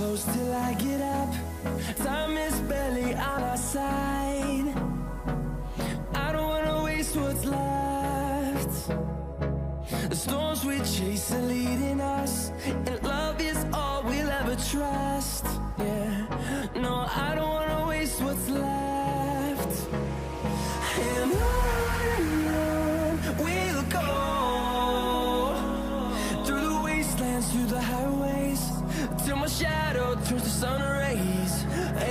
close till I get up. Time is barely on our side. I don't wanna waste what's left. The storms we chase are leading us, and love is all we'll ever trust. Yeah, no, I don't wanna waste what's left. And on we'll go, through the wastelands, through the highways, till my shadow turns to sun rays.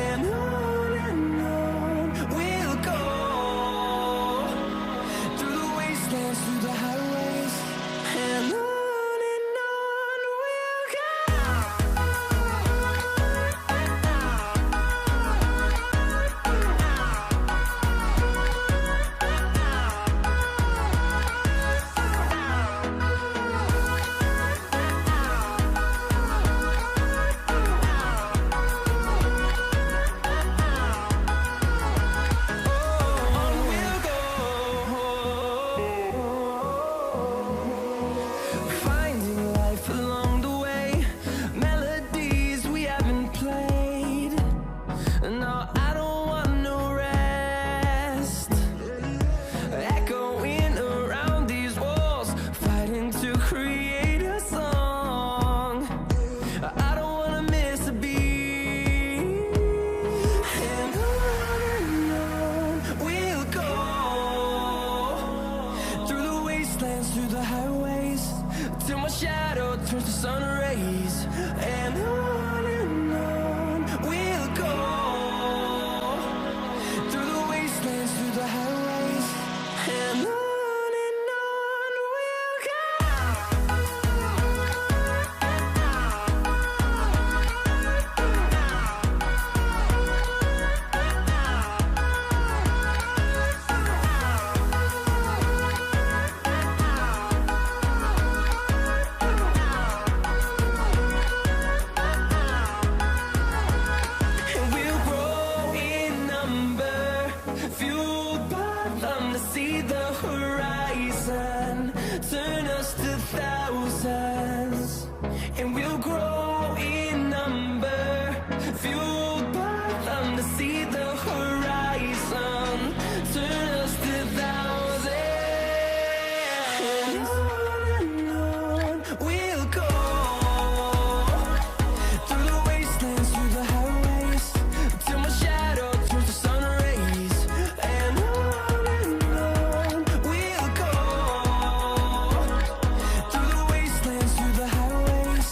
And on we'll go, through the wastelands, through the highways, and on we'll go. Through the highways, till my shadow turns to sun rays. And on we'll go, through the wastelands, through the highways, and on we'll go. See the horizon turn us to thousands, and we'll grow in number, fueled by them to see the horizon turn us to thousands. And on we'll go, through the wastelands, through the highways, till my shadow turns to sun rays. And we'll go, through the wastelands, through the highways,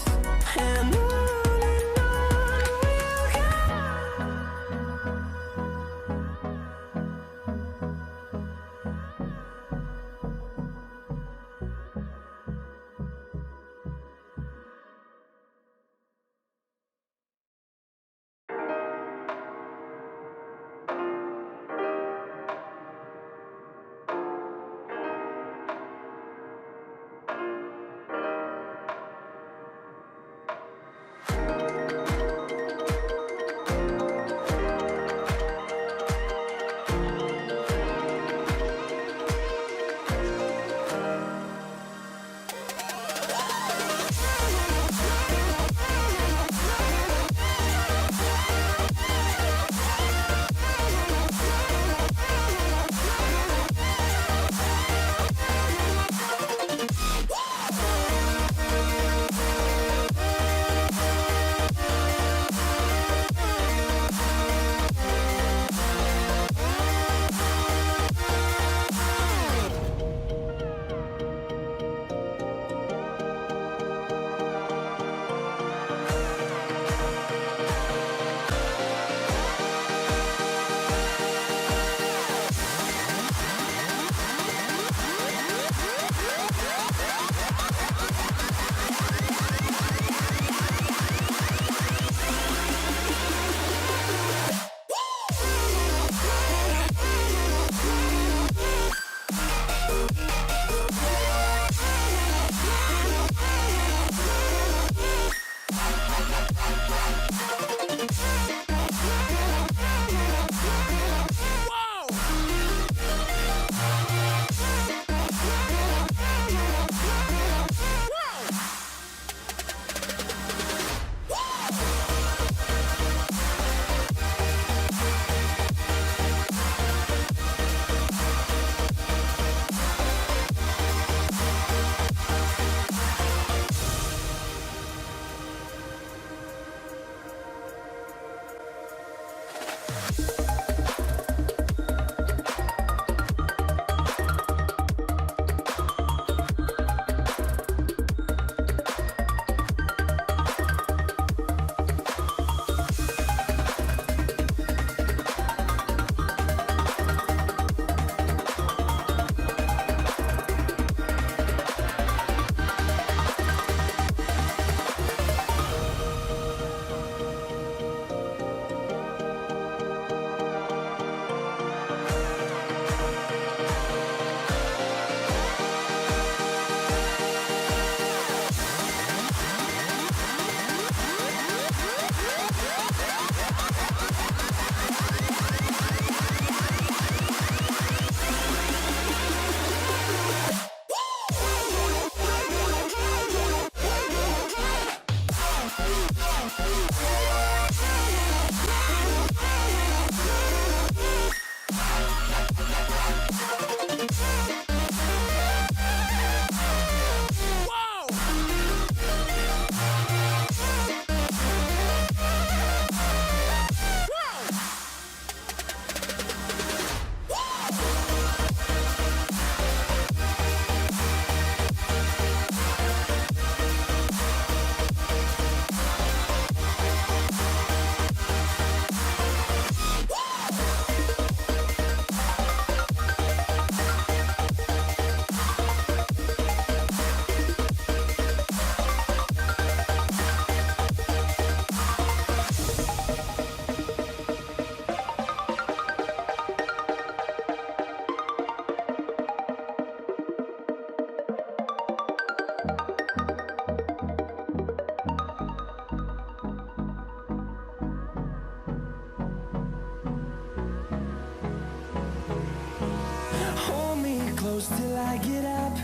shadows till I get up.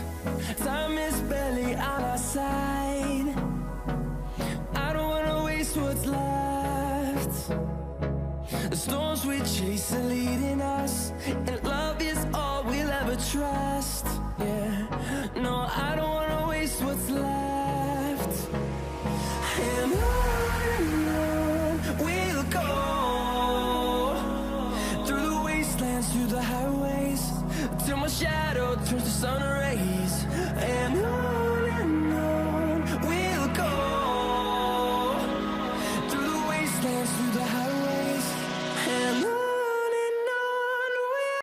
Time is barely on our side. I don't wanna waste what's left. The storms we chase are leading us, and love is all we'll ever trust. Yeah, no, I don't wanna waste what's left. And on we'll go, through the wastelands, through the highways, till my shadow turns to sun rays.